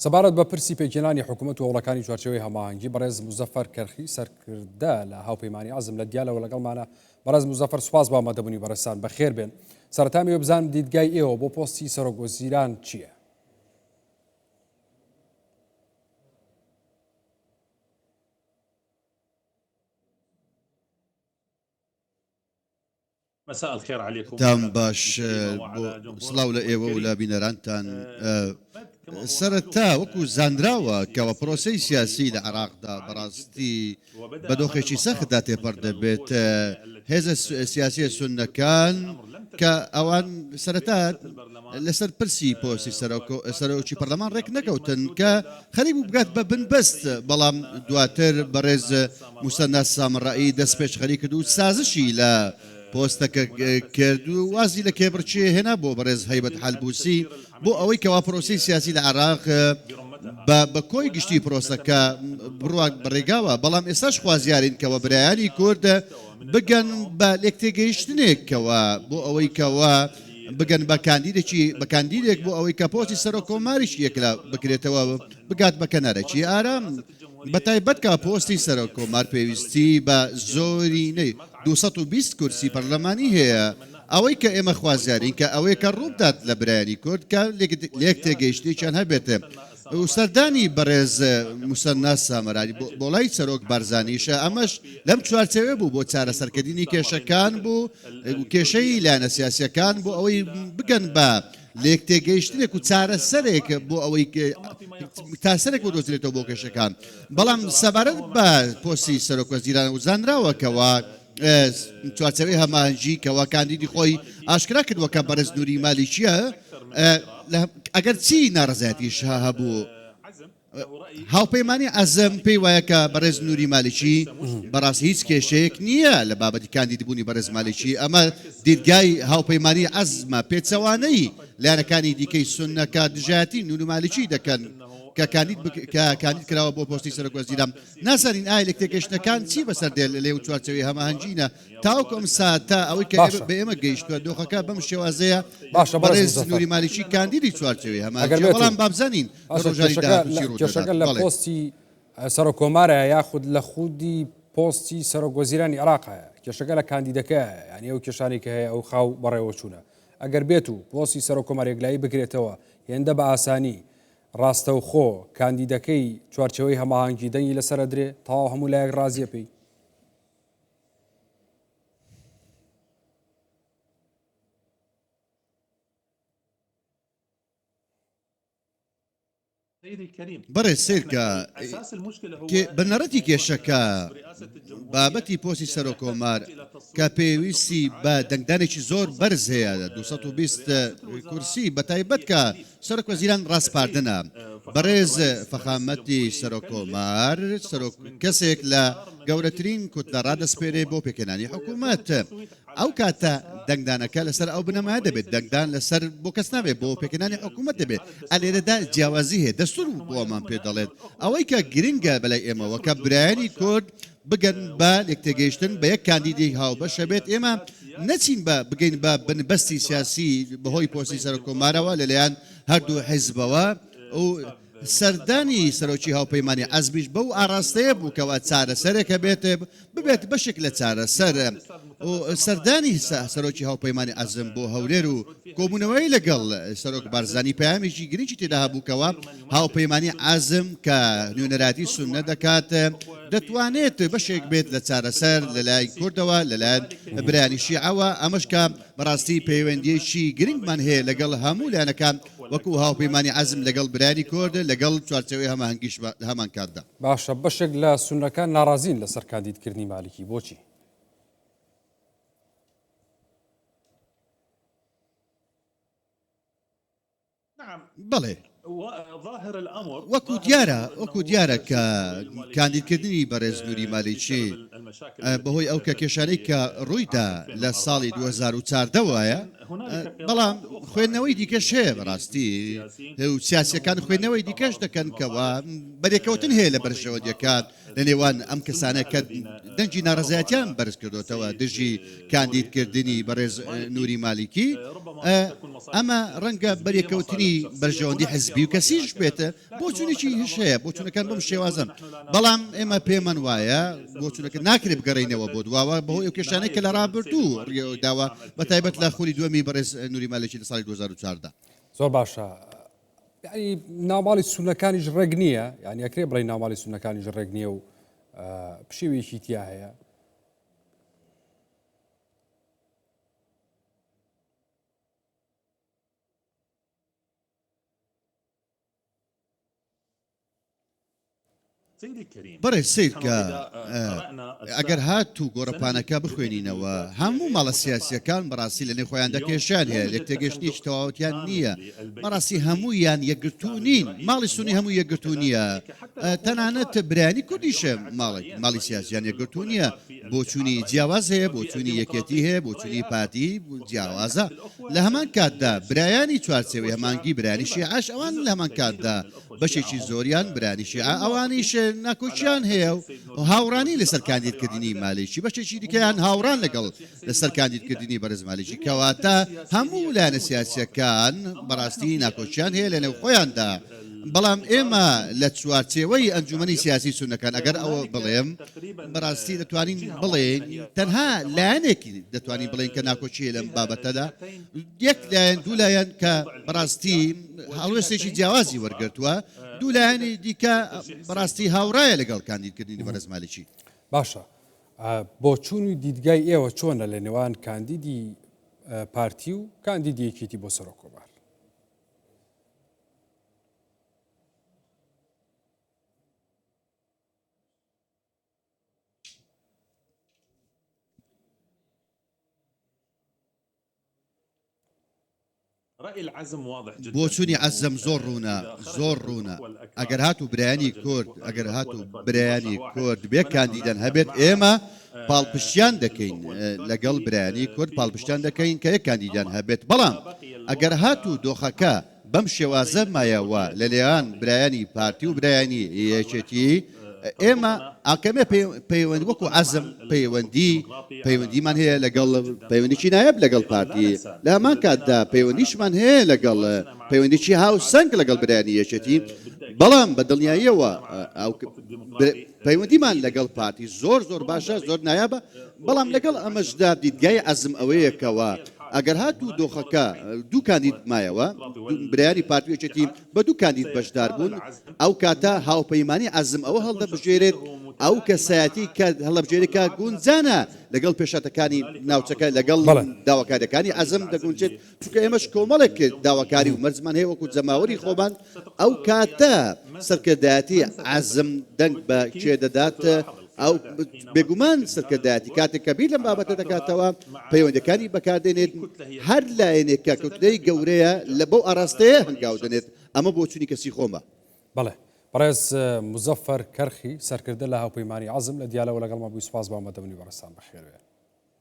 سەبارەت بە پرسی پێکهێنانی حکوومەت و وڵەکانی چوارچێوەی هەماهەنگی بەڕێز مزەفەر کەرخی سەرکردا لە هاوپەیمانی عەزم لە دیالەوە لەگەڵمانە. بەڕێز مزەفەر سوپاس بۆ ئامادەبوونی بەڕێستان بەخێر بێن. سەرەتا میوە بزانم دیدگای ئێوە بۆ پۆستی سەرۆکوەزیران چییە؟ تام باش سڵاو لە ئێوە و لە بینەرانتان. سەرەتا وەکو زانراوە کەەوە پرۆسەی سیاسی لە عێراقدا بەڕاستی بە دۆخێکی سەختدا تێپەر دەبێت. هێزە سیاسی سونەکان کە ئەوان سەرەتا لەسەر پرسی پۆستی سەرۆکی پەرلەمان ڕێک نەکەوتن کە خەریک بوو بگات بە بنبەست، بەڵام دواتر بەڕێز موسەنە سامڕایی دەست پێش خەری کرد و سازشی لە پۆستەکە کرد و وازی لە کێبرچێ هێنا بۆ بەڕێز هەیبەت حەلبوسی بۆ ئەوەی کەوا پرۆسی سیاسی لە عێراق بە کۆی گشتی پرۆسەکە بڕواک بڕێگاوە. بەڵام ئێستاش خوازیارین کەەوە برایانی کورد بگەن بە لێکتێگەیشتنێکەوە بۆ ئەوەی کەوا بگەن بە کاندیدێک بۆ ئەوەی کە پۆستی سەرۆکۆماریش یەکلا بکرێتەوە بگات بە کەنارەکی ئارام. بەتایبەت کە پۆستی سەرۆکۆمار پێویستی بە زۆرینەی 220 کورسی پەرلەمانی هەیە. ئەوەی کە ئێمە خوازیارین کە ئەوەیە کە ڕوودات لە برایانی کورد کە لێک تێگەیشتی چەند هەبێتە و سەردانی بەڕێز موسەنە سامرایی بۆ لای سەرۆک بارزانیشە. ئەمەش لەم چوارچێوە بوو بۆ چارەسەرکردنی کێشەکان بوو و کێشەی لایەنە سیاسیەکان بۆ ئەوەی بگەن بە لێک تێگەیشتنێک و چارەسەرێک بۆ ئەوەی تاسەرێک بۆ دۆزرێتەوە بۆ کێشەکان. بەڵام سەبارەت بە پۆستی سەرۆکوەزیران و زانراوەکەوە چوارچێوەی هەماهەنگی کەوا کاندیدی خۆی ئاشکرا کردووە کە بەڕێز نووری مالیچیە. ئەگەر چی ناڕزایەتیش هەبوو هاوپەیمانی عەزم پێی وایە کە بەڕێز نووری مالیچی بەڕاستی هیچ کێشەیەک نییە لە بابەتی کاندیدبوونی بەڕێز مالیچی. ئەمە دیدگای هاوپەیمانی عەزمە پێچەوانەی لایەنەکانی دیکەی سونەکە دژایەتی نووری مالیچی دەکەن کە کاندید کراوە بۆ پۆستی سەرۆکوەزیران. نازانین ئایا لێکتێگەیشتەکان چی بەسەر دێ لێو چوارچێوەی هەماهەنگینە تاوەکو ئەم ساتە ئەوەی کە بە ئێمە گەیشتووە دۆخەکە بەم شێوازەیە بەڕێز نووری مالیچی کاندیدی چوارچێوەی هەماهەنگی. بەڵام بابزانین کێشەکە لە پۆستی سەرۆکۆمارە یاخود لە خودی پۆستی سەرۆکوەزیرانی عێراقایە، کێشەکە لە کاندیدەکە یعنی ئەو کێشانی کە هەیە ئەو خاو بەڕێوە چوونە. ئەگەر بێت و پۆستی سەرۆکۆمار یەکلایی بگرێتەوە هێندە بە ئاسانی ڕاستەوخۆ کاندیدەکەی چوارچێوەی هەماهەنگی دەنگی لەسەر درێ تەواو هەموو لایەک ڕازیە پێی. بەڕێز سیرکە بنەڕەتی کێشەکە بابەتی پۆستی سەرۆکۆمار کە پێویستی بە دەنگدانێکی زۆر بەرز هەیە 220 کورسی بەتایبەت کە سەرۆکوەزیران ڕاستپاردنە. بەڕێز فەخامەتی سەرۆکۆمار کەسێک لە گەورەترین کوتلە ڕادەسپێرێ بۆ پێکهێنانی حکوومەت. ئەو کاتە دەنگدانەکە لەسەر ئەو بنەمایە دەبێت دەنگدان لەسەر بۆ کەس نابێت بۆ پێکهێنانی حکوومەت دەبێت. ئەلێرەدا جیاوازی هەیە دەستور بۆمان پێ دەڵێت ئەوەی کە گرنگە بەلای ئێمەوە کە برایانی کورد بگەن بە لێکتێگەیشتن بە یەک کاندیدی هاوبەشە بێت. ئێمە نەچین بگەین بە بنبەستی سیاسی بەهۆی پۆستی سەرۆکۆمارەوە لەلایەن هەردوو حیزبەوە و سەردانی سەرۆکی هاوپەیمانی عەزمیش بەو ئاراستەیە بوو کەوا چارەسەرێکە ببێت بەشێک لە چارەسەر و سەردانی سەرۆکی هاوپەیمانی عەزم بۆ هەولێر و کۆبوونەوەی لەگەڵ سەرۆک بارزانی پەیامێکی گرنگی تێدا هەبووکەوە هاوپەیمانی عەزم کە نوێنەراتی سونە دەکات دەتوانێت بەشێک بێت لە چارەسەر لەلای کوردەوە لەلایەن برایانی شیعەوە. ئەمەش کە بەڕاستی پەیوەندیەکی گرنگمان هەیە لەگەڵ هەموو لایەنەکان وەکو هاوپەیمانی عەزم لەگەڵ برایانی کورد لەگەڵ چوارچێوەی هەماهەنگیش هەمان کاتدا. باشە بەشێک لە سونەکان ناڕازین لەسەر کاندیدکردنی مالیکی بۆچی؟ بەڵێ وەکو دیارە کە کاندیدکردنی بەڕێز نووری مالیچی بەهۆی ئەو کە کێشانەی کە ڕوویدا لە ساڵی 2014 وایە بەڵام خوێندنەوەی دیکەش هەیە بەڕاستی و سیاسەکان خوێندنەوەی دیکەش دەکەن کەەوە بەرێکەوتن هەیە لە بەرژەوەدیەکان لە نێوان ئەم کەسانە کە دەنجی ناڕزایەتیان بەرز کردوتەوە دژی کاندیدکردنی بەڕێز نووری مالیکی ئەمە ڕەنگە بەرێکەوتنی بەرژەوەندی حزبی و کەسیش بێتە بۆ چونێکی هش هەیە بۆ چونەکان بەم شێوازن بەڵام ئێمە پێمان وایە بۆ چونەکە ناکرێت بگەڕینەوە بۆ دواوە بەهۆی ئەو کێشانەی کە لە ڕابردوو ڕێداوە بە تایبەت لە خولی دووەمی بەڕێز نووری مالیکی لە ساڵی 2014 زۆر باشە ینی ناوماڵی سونەکانیش ڕێک نییە یعنی ئەکرێ بڵێ ناوماڵی سونەکانیش ڕێک نییە و پشێوێکی تیا هەیە بەڕێ سیرکە ئەگەر هات و گۆڕەپانەکە بخوێنینەوە هەموو ماڵە سیاسیەکان بەڕاستی لە نێو خۆیان دەکێشان هەیە لێک تێگەشتنیش تەواوەتیان نییە بەڕاستی هەموویان یەکگرتوو نین ماڵی سونی هەموو یەکگرتوو نییە تەنانەت برانی کوردیشە ماڵی سیاسیان یەکگرتوو نییە بۆچوونی جیاواز هەیە بۆچوونی یەکێتی هەیە بۆچوونی پارتی جیاوازە لە هەمان کاتدا برایانی چوارچێوەی هەمانگی برانی شیعەش ئەوان لە هەمان کاتدا بەشێکی زۆریان برانی شیعە ئەوانیش ناکۆچیان هەیە و هاوڕانی لەسەر کاندیدکردنی مالیکی بەشێکی دیکەیان هاوڕان لەگەڵ لەسەر کاندیدکردنی بەرز مالیکی کەواتە هەموو لایەنە سیاسیەکان بەڕاستی ناکۆچیان هەیە لە نێو خۆیاندا بەڵام ئێمە لە چوارچێوەی ئەنجومەنی سیاسی سونەکان ئەگەر ئەوە بڵێم بەڕاستی دەتوانین بڵێن تەنها لایەنێکی دەتوانین بڵێن کە ناکۆچیە لەم بابەتەدا یەک لایەن دوو لایەن کە بەڕاستی هەڵوێستێکی جیاوازی وەرگرتووە دوو لایەنی دیکە بەڕاستی هاوڕایە لەگەڵ کاندیدکردنی بەرز مالیکی باشە بۆ چوونی دیدگای ئێوە چۆنە لە نێوان کاندیدی پارتی و کاندیدی یەکێتی بۆ سەرۆکۆبار بۆ چوونی عەزەم زۆر ڕوونە ئەگەر هات و برایانی کورد ئەگەر هات و برایانی کورد بێ کاندیدان هەبێت ئێمە پاڵپشتیان دەکەین لەگەڵ برایانی کورد پاڵپشتیان دەکەین کە یەک کاندیدان هەبێت بەڵام ئەگەر هات و دۆخەکە بەم شێوازە مایەوە لە لێوان برایانی پارتی و برایانی یەکێتی ئێمە ئاکەمە پەیوەند وەکو عەزم پەیوەندیمان هەیە لەگەڵ پەیوەندیی نایب لەگەڵ پارتی لە هەمان کاتدا پەیوەندیشمان هەیە لەگەڵ پەیوەندیی هاوسەنگ لەگەڵ برایانی یەکێتی بەڵام بە دڵنیاییەوە پەیوەندیمان لەگەڵ پارتی زۆر باشە زۆر نایابە بەڵام لەگەڵ ئەمەشدا دیدگای عەزم ئەوەیەکەوە ئەگەر هات و دۆخەکە دوو کاندید مایەوە برایانی پارتی یەکێتی بە دوو کاندید بەشدار بوون ئەو کاتە هاوپەیمانی عەزم ئەوە هەڵدەبژێرێت ئەو کەسایەتی کە هەڵەبژێریکە گونجانە لەگەڵ پێشەتەکانی ناوچەکە لەگەڵ داواکاریەکانی عەزم دەگونجێت چونکە ئێمەش کۆمەڵێک داواکاری و مەرجمان هەیە وەکو جەماوەری خۆمان ئەو کاتە سەرکردایەتی عەزم دەنگ بە کێ دەدات ئەو بێگومان سەرکردایەتی کاتێک کە بیر لەم بابەتە دەکاتەوە پەیوەندەکانی بەکاردێنێت هەر لایەنێکە کەوتنەی گەورەیە لە بەو ئاراستەیە هەنگاو دەنێت ئەمە بۆ چوونی کەسی خۆمە بەڵێ بەڕێز مزەفەر کەرخی سەرکردە لە هاوپەیمانی عەزم لە دیالەوە لەگەڵ ما بووی سوپاس بە ئامادەبوونی بەڕێستان بەخێر بێ